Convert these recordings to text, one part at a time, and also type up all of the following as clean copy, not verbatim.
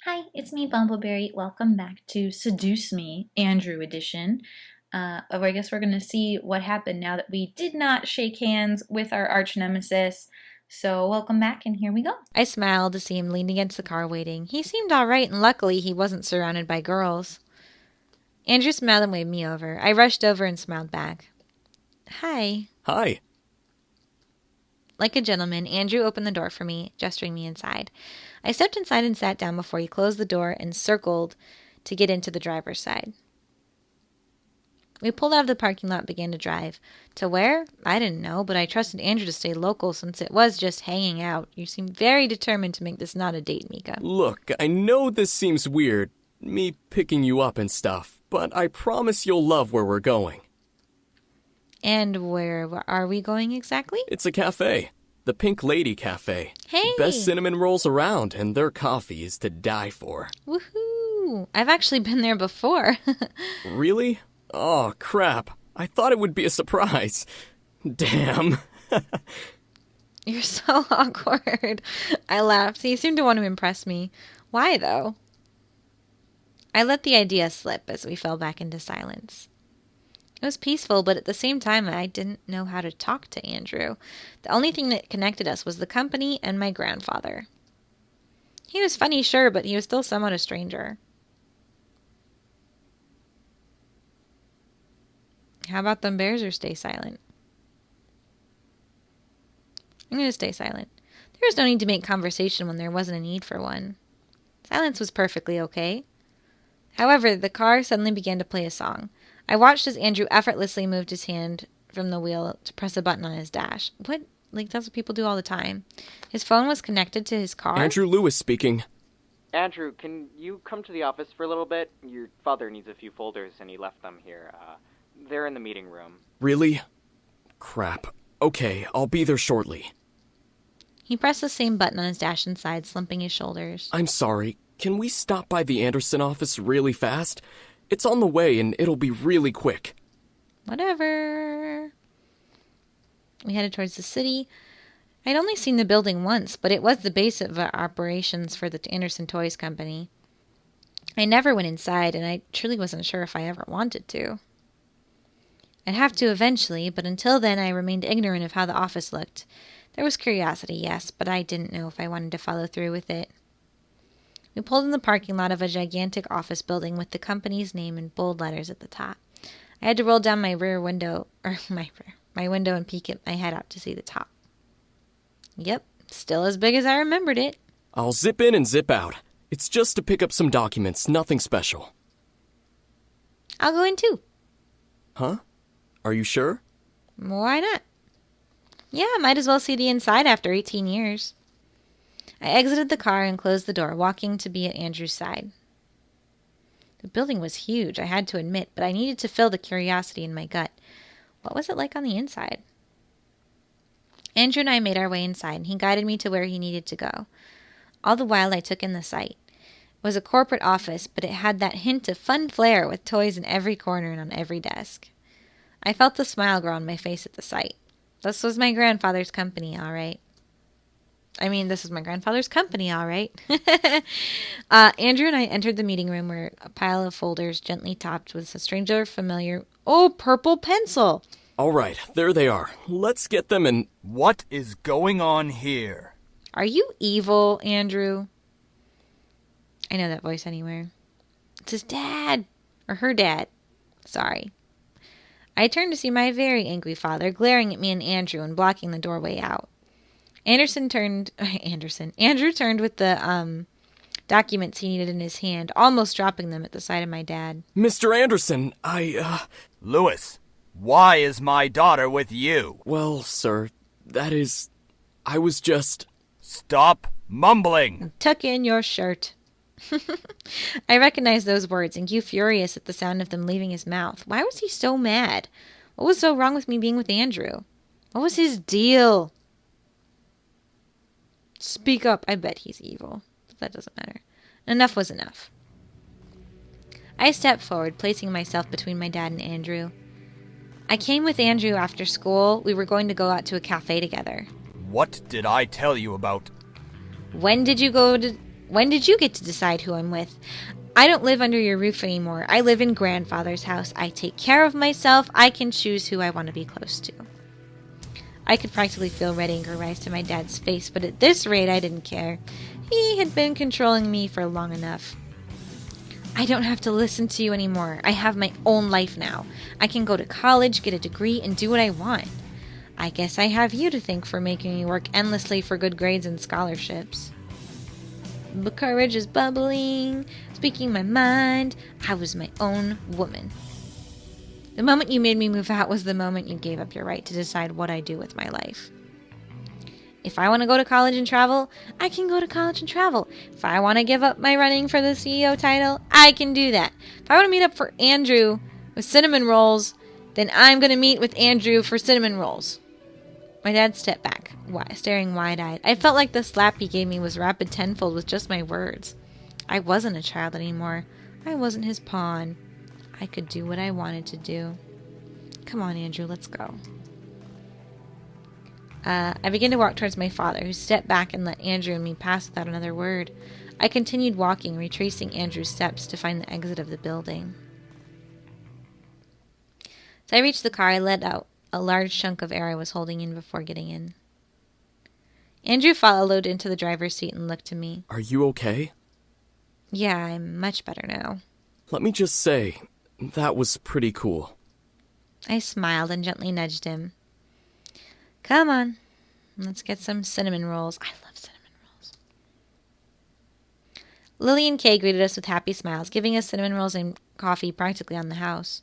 Hi, it's me, Bumbleberry. Welcome back to Seduce Me, Andrew edition. I guess we're going to see what happened now that we did not shake hands with our arch nemesis. So, welcome back, and here we go. I smiled to see him leaning against the car waiting. He seemed all right, and luckily he wasn't surrounded by girls. Andrew smiled and waved me over. I rushed over and smiled back. Hi. Hi. Like a gentleman, Andrew opened the door for me, gesturing me inside. I stepped inside and sat down before he closed the door and circled to get into the driver's side. We pulled out of the parking lot and began to drive. To where? I didn't know, but I trusted Andrew to stay local since it was just hanging out. You seem very determined to make this not a date, Mika. Look, I know this seems weird, me picking you up and stuff, but I promise you'll love where we're going. And where are we going exactly? It's a cafe. The Pink Lady Cafe. Hey! Best cinnamon rolls around, and their coffee is to die for. Woohoo! I've actually been there before. Really? Oh, crap. I thought it would be a surprise. Damn. You're so awkward. I laughed. He seemed to want to impress me. Why, though? I let the idea slip as we fell back into silence. It was peaceful, but at the same time, I didn't know how to talk to Andrew. The only thing that connected us was the company and my grandfather. He was funny, sure, but he was still somewhat a stranger. How about them bears or stay silent? I'm going to stay silent. There was no need to make conversation when there wasn't a need for one. Silence was perfectly okay. However, the car suddenly began to play a song. I watched as Andrew effortlessly moved his hand from the wheel to press a button on his dash. That's what people do all the time. His phone was connected to his car. Andrew Lewis speaking. Andrew, can you come to the office for a little bit? Your father needs a few folders, and he left them here. They're in the meeting room. Really? Crap. Okay, I'll be there shortly. He pressed the same button on his dash inside, slumping his shoulders. I'm sorry. Can we stop by the Anderson office really fast? It's on the way, and it'll be really quick. Whatever. We headed towards the city. I'd only seen the building once, but it was the base of operations for the Anderson Toys Company. I never went inside, and I truly wasn't sure if I ever wanted to. I'd have to eventually, but until then I remained ignorant of how the office looked. There was curiosity, yes, but I didn't know if I wanted to follow through with it. We pulled in the parking lot of a gigantic office building with the company's name in bold letters at the top. I had to roll down my window and peek my head out to see the top. Yep, still as big as I remembered it. I'll zip in and zip out. It's just to pick up some documents, nothing special. I'll go in too. Huh? Are you sure? Why not? Yeah, might as well see the inside after 18 years. I exited the car and closed the door, walking to be at Andrew's side. The building was huge, I had to admit, but I needed to fill the curiosity in my gut. What was it like on the inside? Andrew and I made our way inside, and he guided me to where he needed to go. All the while I took in the sight. It was a corporate office, but it had that hint of fun flair with toys in every corner and on every desk. I felt the smile grow on my face at the sight. This was my grandfather's company, all right. This is my grandfather's company, all right. Andrew and I entered the meeting room where a pile of folders gently topped with a stranger familiar... Oh, purple pencil! All right, there they are. Let's get them and... What is going on here? Are you evil, Andrew? I know that voice anywhere. It's his dad. Or her dad. Sorry. I turned to see my very angry father glaring at me and Andrew and blocking the doorway out. Andrew turned with the documents he needed in his hand, almost dropping them at the sight of my dad. Mr. Anderson, Lewis, why is my daughter with you? Well, sir, I was just... Stop mumbling! Tuck in your shirt. I recognized those words and grew furious at the sound of them leaving his mouth. Why was he so mad? What was so wrong with me being with Andrew? What was his deal? Speak up. I bet he's evil. But that doesn't matter. Enough was enough. I stepped forward, placing myself between my dad and Andrew. I came with Andrew after school. We were going to go out to a cafe together. What did I tell you about? When did you go When did you get to decide who I'm with? I don't live under your roof anymore. I live in grandfather's house. I take care of myself. I can choose who I want to be close to. I could practically feel red anger rise to my dad's face, but at this rate I didn't care. He had been controlling me for long enough. I don't have to listen to you anymore. I have my own life now. I can go to college, get a degree, and do what I want. I guess I have you to thank for making me work endlessly for good grades and scholarships. But courage is bubbling, speaking my mind. I was my own woman. The moment you made me move out was the moment you gave up your right to decide what I do with my life. If I want to go to college and travel, I can go to college and travel. If I want to give up my running for the CEO title, I can do that. If I want to meet up for Andrew with cinnamon rolls, then I'm going to meet with Andrew for cinnamon rolls. My dad stepped back, staring wide-eyed. I felt like the slap he gave me was rapid tenfold with just my words. I wasn't a child anymore. I wasn't his pawn. I could do what I wanted to do. Come on, Andrew, let's go. I began to walk towards my father, who stepped back and let Andrew and me pass without another word. I continued walking, retracing Andrew's steps to find the exit of the building. As I reached the car, I let out a large chunk of air I was holding in before getting in. Andrew followed into the driver's seat and looked to me. Are you okay? Yeah, I'm much better now. Let me just say, that was pretty cool. I smiled and gently nudged him. Come on, let's get some cinnamon rolls. I love cinnamon rolls. Lily and Kay greeted us with happy smiles, giving us cinnamon rolls and coffee practically on the house.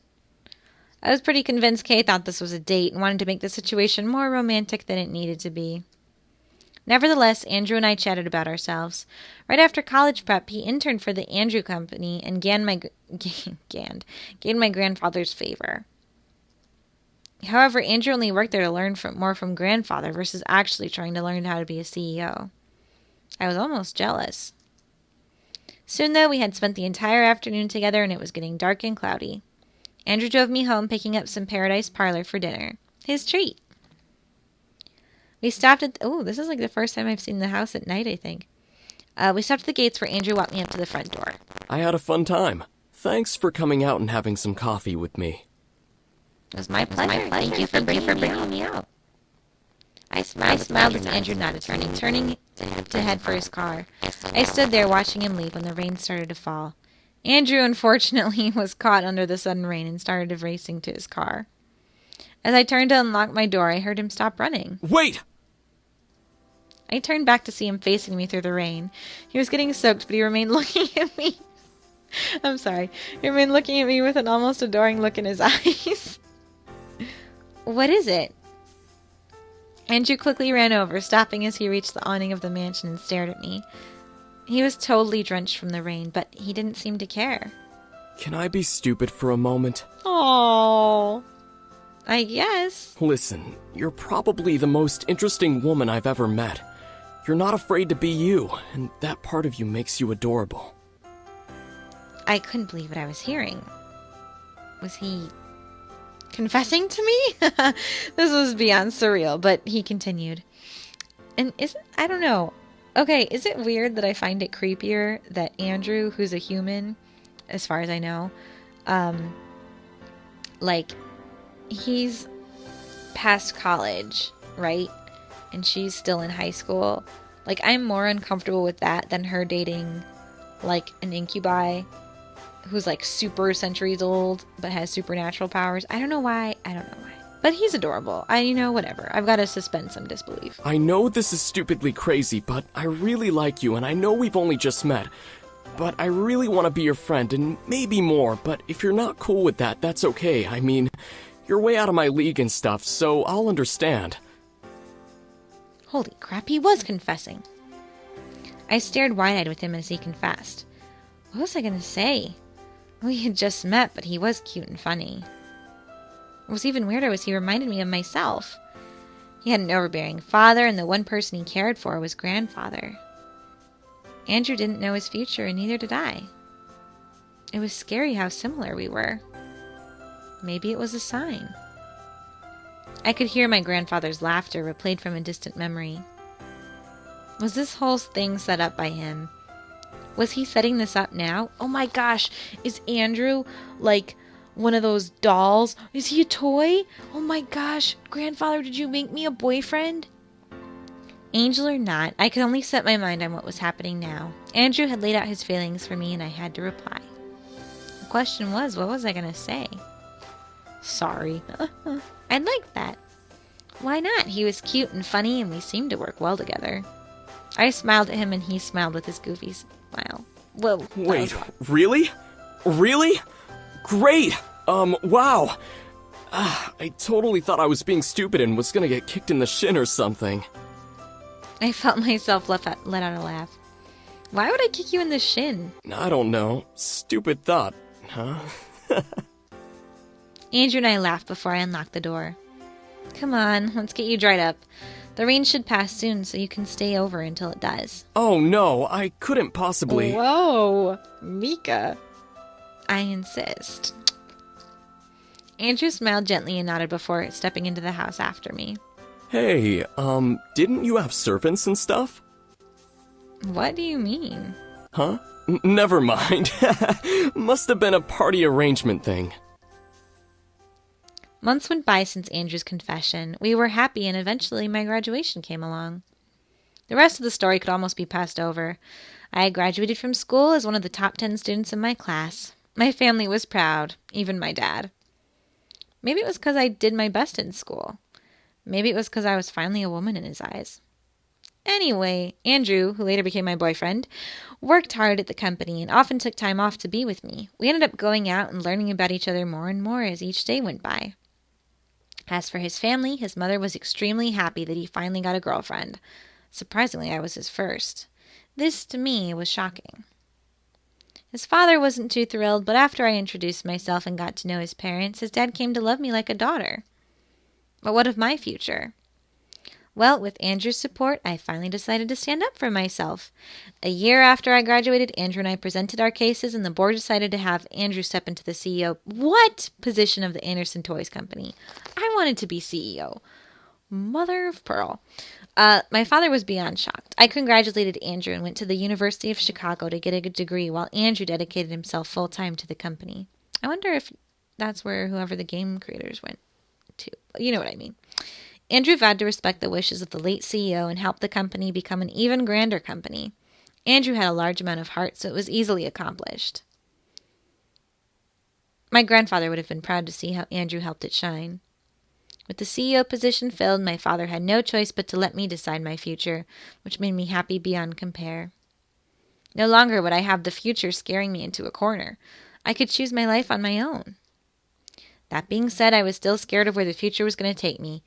I was pretty convinced Kay thought this was a date and wanted to make the situation more romantic than it needed to be. Nevertheless, Andrew and I chatted about ourselves. Right after college prep, he interned for the Andrew Company and gained my grandfather's favor. However, Andrew only worked there to learn more from grandfather versus actually trying to learn how to be a CEO. I was almost jealous. Soon, though, we had spent the entire afternoon together and it was getting dark and cloudy. Andrew drove me home, picking up some Paradise Parlor for dinner. His treat. We stopped at... this is like the first time I've seen the house at night, I think. We stopped at the gates where Andrew walked me up to the front door. I had a fun time. Thanks for coming out and having some coffee with me. It was my pleasure. Thank you for bringing me out. I smiled as Andrew nodded, turning to head for his car. I stood there watching him leave when the rain started to fall. Andrew, unfortunately, was caught under the sudden rain and started racing to his car. As I turned to unlock my door, I heard him stop running. Wait! I turned back to see him facing me through the rain. He was getting soaked, but he remained looking at me. I'm sorry. He remained looking at me with an almost adoring look in his eyes. What is it? Andrew quickly ran over, stopping as he reached the awning of the mansion and stared at me. He was totally drenched from the rain, but he didn't seem to care. Can I be stupid for a moment? Oh, I guess. Listen, you're probably the most interesting woman I've ever met. You're not afraid to be you, and that part of you makes you adorable. I couldn't believe what I was hearing. Was he confessing to me? This was beyond surreal, but he continued. And I don't know. Okay, is it weird that I find it creepier that Andrew, who's a human, as far as I know, he's past college, right? And she's still in high school. Like, I'm more uncomfortable with that than her dating, like, an incubi who's, like, super centuries old but has supernatural powers. I don't know why. But he's adorable. Whatever. I've got to suspend some disbelief. I know this is stupidly crazy, but I really like you, and I know we've only just met. But I really want to be your friend, and maybe more, but if you're not cool with that, that's okay. I mean, you're way out of my league and stuff, so I'll understand. Holy crap, he was confessing. I stared wide-eyed with him as he confessed. What was I going to say? We had just met, but he was cute and funny. What was even weirder was he reminded me of myself. He had an overbearing father, and the one person he cared for was grandfather. Andrew didn't know his future, and neither did I. It was scary how similar we were. Maybe it was a sign. I could hear my grandfather's laughter replayed from a distant memory. Was this whole thing set up by him? Was he setting this up now? Oh my gosh, is Andrew like one of those dolls? Is he a toy? Oh my gosh, grandfather, did you make me a boyfriend? Angel or not, I could only set my mind on what was happening now. Andrew had laid out his feelings for me and I had to reply. The question was, what was I going to say? Sorry. I'd like that. Why not? He was cute and funny and we seemed to work well together. I smiled at him and he smiled with his goofy smile. Whoa. Wait, really? Really? Great! Wow! I totally thought I was being stupid and was gonna get kicked in the shin or something. I felt myself let out a laugh. Why would I kick you in the shin? I don't know. Stupid thought, huh? Andrew and I laughed before I unlocked the door. Come on, let's get you dried up. The rain should pass soon, so you can stay over until it does. Oh no, I couldn't possibly. Whoa, Mika. I insist. Andrew smiled gently and nodded before stepping into the house after me. Hey, didn't you have servants and stuff? What do you mean? Huh? Never mind. Must have been a party arrangement thing. Months went by since Andrew's confession. We were happy and eventually my graduation came along. The rest of the story could almost be passed over. I had graduated from school as one of the top 10 students in my class. My family was proud, even my dad. Maybe it was because I did my best in school. Maybe it was because I was finally a woman in his eyes. Anyway, Andrew, who later became my boyfriend, worked hard at the company and often took time off to be with me. We ended up going out and learning about each other more and more as each day went by. As for his family, his mother was extremely happy that he finally got a girlfriend. Surprisingly, I was his first. This, to me, was shocking. His father wasn't too thrilled, but after I introduced myself and got to know his parents, his dad came to love me like a daughter. But what of my future? Well, with Andrew's support, I finally decided to stand up for myself. A year after I graduated, Andrew and I presented our cases, and the board decided to have Andrew step into the CEO position of the Anderson Toys Company. I wanted to be CEO. Mother of pearl. My father was beyond shocked. I congratulated Andrew and went to the University of Chicago to get a degree while Andrew dedicated himself full-time to the company. I wonder if that's where whoever the game creators went to. You know what I mean. Andrew vowed to respect the wishes of the late CEO and help the company become an even grander company. Andrew had a large amount of heart, so it was easily accomplished. My grandfather would have been proud to see how Andrew helped it shine. With the CEO position filled, my father had no choice but to let me decide my future, which made me happy beyond compare. No longer would I have the future scaring me into a corner. I could choose my life on my own. That being said, I was still scared of where the future was going to take me.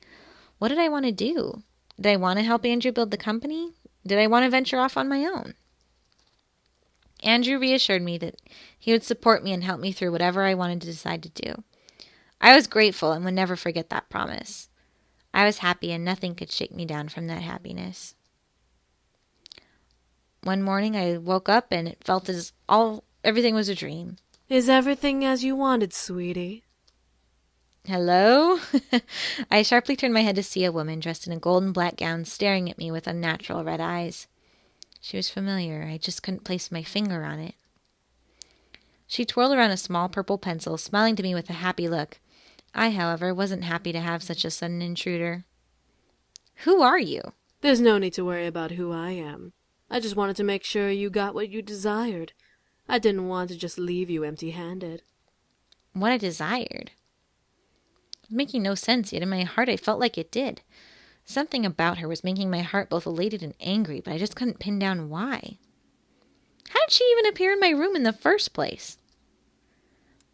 What did I want to do? Did I want to help Andrew build the company? Did I want to venture off on my own? Andrew reassured me that he would support me and help me through whatever I wanted to decide to do. I was grateful and would never forget that promise. I was happy and nothing could shake me down from that happiness. One morning I woke up and it felt as everything was a dream. Is everything as you wanted, sweetie? Hello? I sharply turned my head to see a woman dressed in a golden black gown staring at me with unnatural red eyes. She was familiar. I just couldn't place my finger on it. She twirled around a small purple pencil, smiling to me with a happy look. I, however, wasn't happy to have such a sudden intruder. Who are you? There's no need to worry about who I am. I just wanted to make sure you got what you desired. I didn't want to just leave you empty-handed. What I desired? Making no sense, yet in my heart I felt like it did. Something about her was making my heart both elated and angry, but I just couldn't pin down why. How did she even appear in my room in the first place?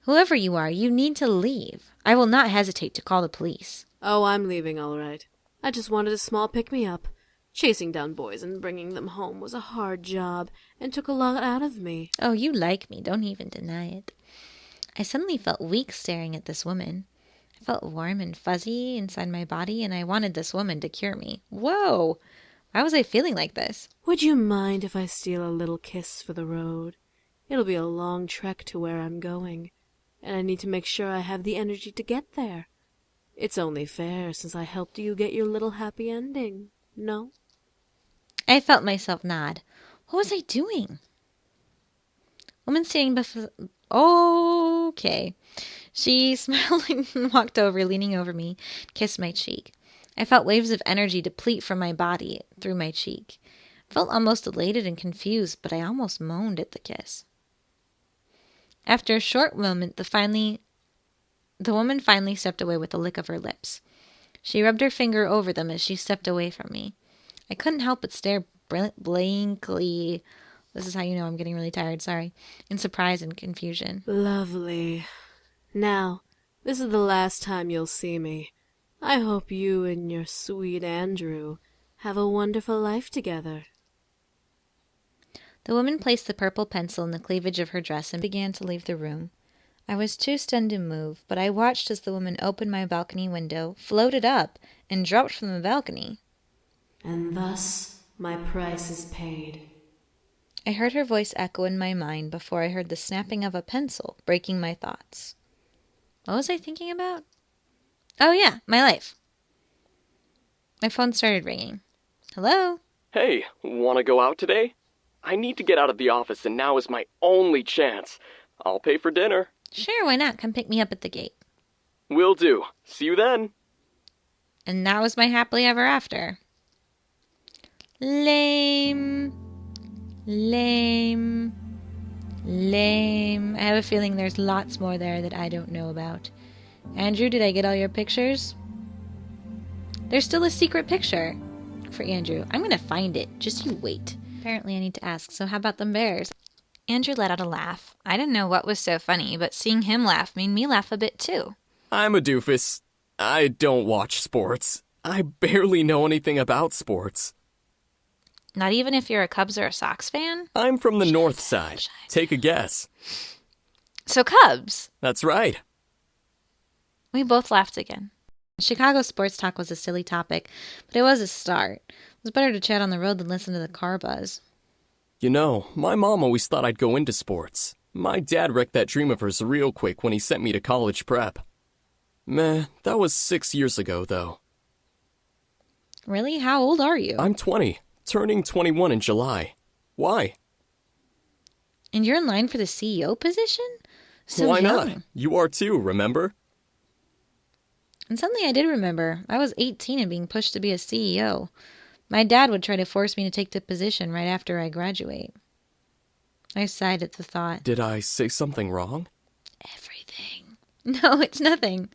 Whoever you are, you need to leave. I will not hesitate to call the police. Oh, I'm leaving all right. I just wanted a small pick-me-up. Chasing down boys and bringing them home was a hard job and took a lot out of me. Oh, you like me. Don't even deny it. I suddenly felt weak staring at this woman. I felt warm and fuzzy inside my body, and I wanted this woman to cure me. Whoa! Why was I feeling like this? Would you mind if I steal a little kiss for the road? It'll be a long trek to where I'm going, and I need to make sure I have the energy to get there. It's only fair since I helped you get your little happy ending, no? I felt myself nod. What was I doing? Woman standing before... Okay. She smiled and walked over, leaning over me, kissed my cheek. I felt waves of energy deplete from my body through my cheek. I felt almost elated and confused, but I almost moaned at the kiss. After a short moment, the woman finally stepped away with a lick of her lips. She rubbed her finger over them as she stepped away from me. I couldn't help but stare blankly. This is how you know I'm getting really tired, sorry. In surprise and confusion. Lovely. Now, this is the last time you'll see me. I hope you and your sweet Andrew have a wonderful life together. The woman placed the purple pencil in the cleavage of her dress and began to leave the room. I was too stunned to move, but I watched as the woman opened my balcony window, floated up, and dropped from the balcony. And thus my price is paid. I heard her voice echo in my mind before I heard the snapping of a pencil, breaking my thoughts. What was I thinking about? Oh yeah, my life. My phone started ringing. Hello? Hey, wanna go out today? I need to get out of the office and now is my only chance. I'll pay for dinner. Sure, why not? Come pick me up at the gate. Will do. See you then. And that was my happily ever after. Lame. Lame. Lame. I have a feeling there's lots more there that I don't know about. Andrew, did I get all your pictures? There's still a secret picture for Andrew. I'm going to find it. Just you wait. Apparently I need to ask, so how about them bears? Andrew let out a laugh. I didn't know what was so funny, but seeing him laugh made me laugh a bit too. I'm a doofus. I don't watch sports. I barely know anything about sports. Not even if you're a Cubs or a Sox fan? I'm from the north side. Take a guess. So Cubs! That's right. We both laughed again. Chicago sports talk was a silly topic, but it was a start. It was better to chat on the road than listen to the car buzz. You know, my mom always thought I'd go into sports. My dad wrecked that dream of hers real quick when he sent me to college prep. Meh, that was 6 years ago, though. Really? How old are you? I'm 20, turning 21 in July. Why? And you're in line for the CEO position? So Why young. not? You are too, remember? And suddenly I did remember. I was 18 and being pushed to be a CEO. My dad would try to force me to take the position right after I graduate. I sighed at the thought. Did I say something wrong? Everything. No, it's nothing.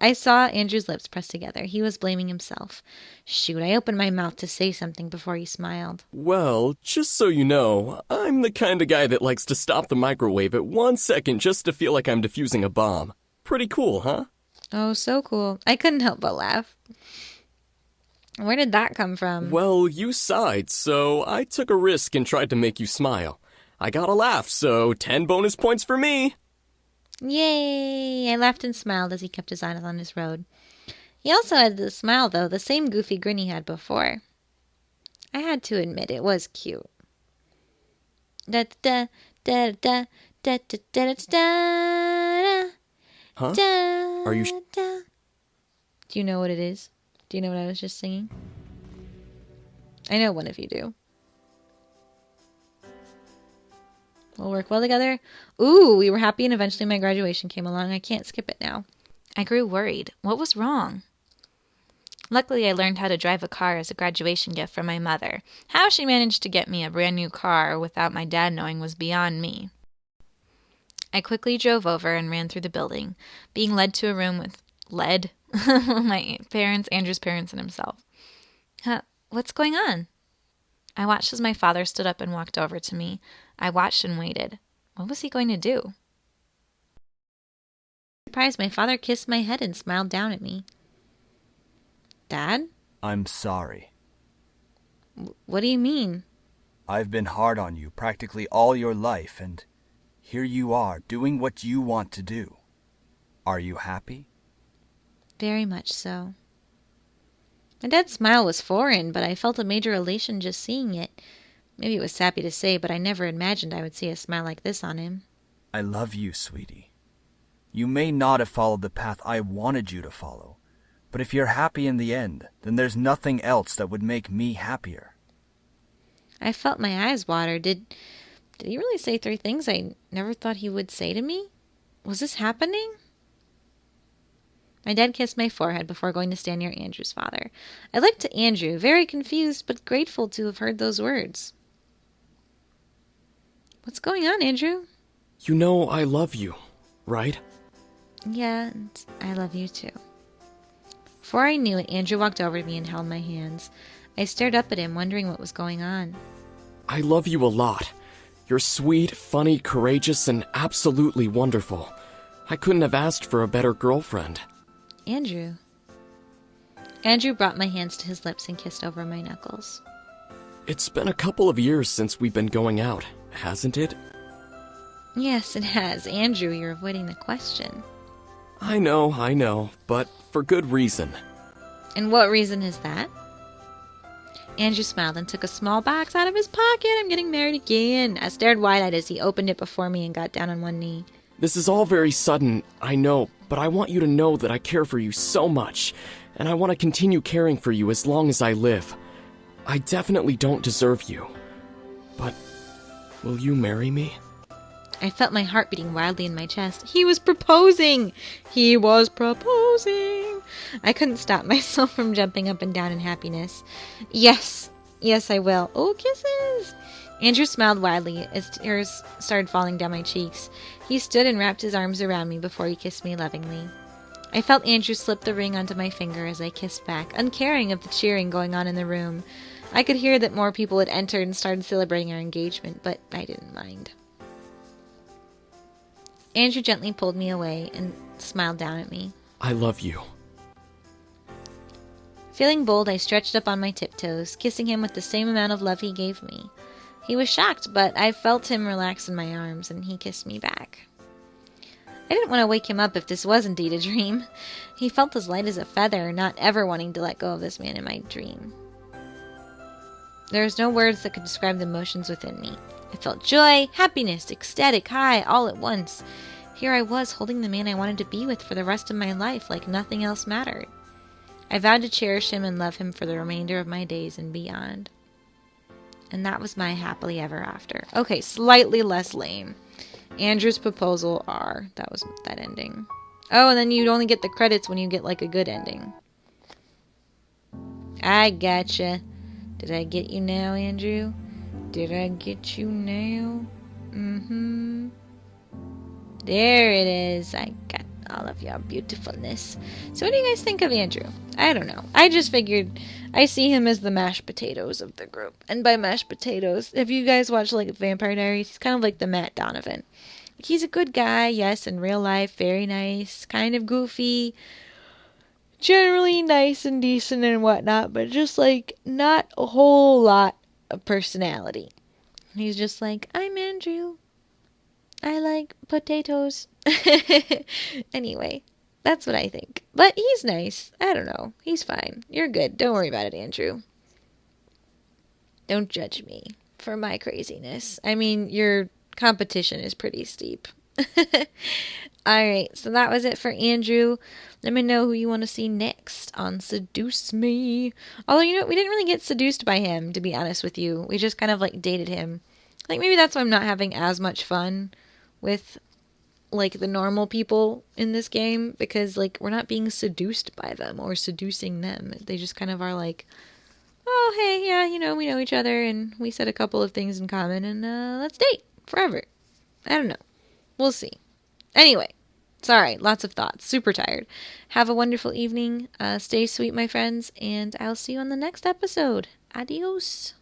I saw Andrew's lips press together. He was blaming himself. Shoot, I opened my mouth to say something before he smiled. Well, just so you know, I'm the kind of guy that likes to stop the microwave at 1 second just to feel like I'm defusing a bomb. Pretty cool, huh? Oh, so cool. I couldn't help but laugh. Where did that come from? Well, you sighed, so I took a risk and tried to make you smile. I got a laugh, so 10 bonus points for me. Yay! I laughed and smiled as he kept his eyes on his road. He also had the smile, though, the same goofy grin he had before. I had to admit it was cute. Da da da da da da da da da. Huh? Da, Are you da. Do you know what it is? Do you know what I was just singing? I know one of you do. We'll work well together. Ooh, we were happy and eventually my graduation came along. I can't skip it now. I grew worried. What was wrong? Luckily, I learned how to drive a car as a graduation gift from my mother. How she managed to get me a brand new car without my dad knowing was beyond me. I quickly drove over and ran through the building, being led to a room with my parents, Andrew's parents, and himself. What's going on? I watched as my father stood up and walked over to me. I watched and waited. What was he going to do? Surprised, my father kissed my head and smiled down at me. Dad? I'm sorry. What do you mean? I've been hard on you practically all your life, and here you are doing what you want to do. Are you happy? Very much so. My dad's smile was foreign, but I felt a major elation just seeing it. Maybe it was sappy to say, but I never imagined I would see a smile like this on him. I love you, sweetie. You may not have followed the path I wanted you to follow, but if you're happy in the end, then there's nothing else that would make me happier. I felt my eyes water. Did Did he really say 3 things I never thought he would say to me? Was this happening? My dad kissed my forehead before going to stand near Andrew's father. I looked to Andrew, very confused but grateful to have heard those words. What's going on, Andrew? You know I love you, right? Yeah, and I love you too. Before I knew it, Andrew walked over to me and held my hands. I stared up at him, wondering what was going on. I love you a lot. You're sweet, funny, courageous, and absolutely wonderful. I couldn't have asked for a better girlfriend. Andrew. Andrew brought my hands to his lips and kissed over my knuckles. It's been a couple of years since we've been going out, hasn't it? Yes, it has. Andrew, you're avoiding the question. I know, but for good reason. And what reason is that? Andrew smiled and took a small box out of his pocket. I'm getting married again. I stared wide-eyed as he opened it before me and got down on one knee. This is all very sudden, I know, but I want you to know that I care for you so much, and I want to continue caring for you as long as I live. I definitely don't deserve you, but will you marry me? I felt my heart beating wildly in my chest. He was proposing! He was proposing! I couldn't stop myself from jumping up and down in happiness. Yes, I will. Oh, kisses! Andrew smiled widely as tears started falling down my cheeks. He stood and wrapped his arms around me before he kissed me lovingly. I felt Andrew slip the ring onto my finger as I kissed back, uncaring of the cheering going on in the room. I could hear that more people had entered and started celebrating our engagement, but I didn't mind. Andrew gently pulled me away and smiled down at me. I love you. Feeling bold, I stretched up on my tiptoes, kissing him with the same amount of love he gave me. He was shocked, but I felt him relax in my arms, and he kissed me back. I didn't want to wake him up if this was indeed a dream. He felt as light as a feather, not ever wanting to let go of this man in my dream. There was no words that could describe the emotions within me. I felt joy, happiness, ecstatic high, all at once. Here I was, holding the man I wanted to be with for the rest of my life, like nothing else mattered. I vowed to cherish him and love him for the remainder of my days and beyond. And that was my happily ever after. Okay, slightly less lame. Andrew's proposal that was that ending. Oh, and then you'd only get the credits when you get like a good ending. I gotcha. Did I get you now, Andrew? Did I get you now? Mm-hmm. There it is. I got all of your beautifulness. So what do you guys think of Andrew? I don't know. I just figured I see him as the mashed potatoes of the group. And by mashed potatoes, if you guys watch like Vampire Diaries, he's kind of like the Matt Donovan. He's a good guy, yes, in real life, very nice, kind of goofy, generally nice and decent and whatnot, but just like not a whole lot of personality. He's just like, I'm Andrew. I like potatoes. Anyway, that's what I think. But he's nice. I don't know. He's fine. You're good. Don't worry about it, Andrew. Don't judge me for my craziness. I mean, your competition is pretty steep. Alright, so that was it for Andrew. Let me know who you want to see next on Seduce Me. Although, you know, we didn't really get seduced by him, to be honest with you. We just kind of, like, dated him. I think maybe that's why I'm not having as much fun with, like, the normal people in this game. Because, like, we're not being seduced by them or seducing them. They just kind of are like, oh, hey, yeah, you know, we know each other and we said a couple of things in common and let's date forever. I don't know. We'll see. Anyway, sorry, lots of thoughts. Super tired. Have a wonderful evening. Stay sweet, my friends, and I'll see you on the next episode. Adios.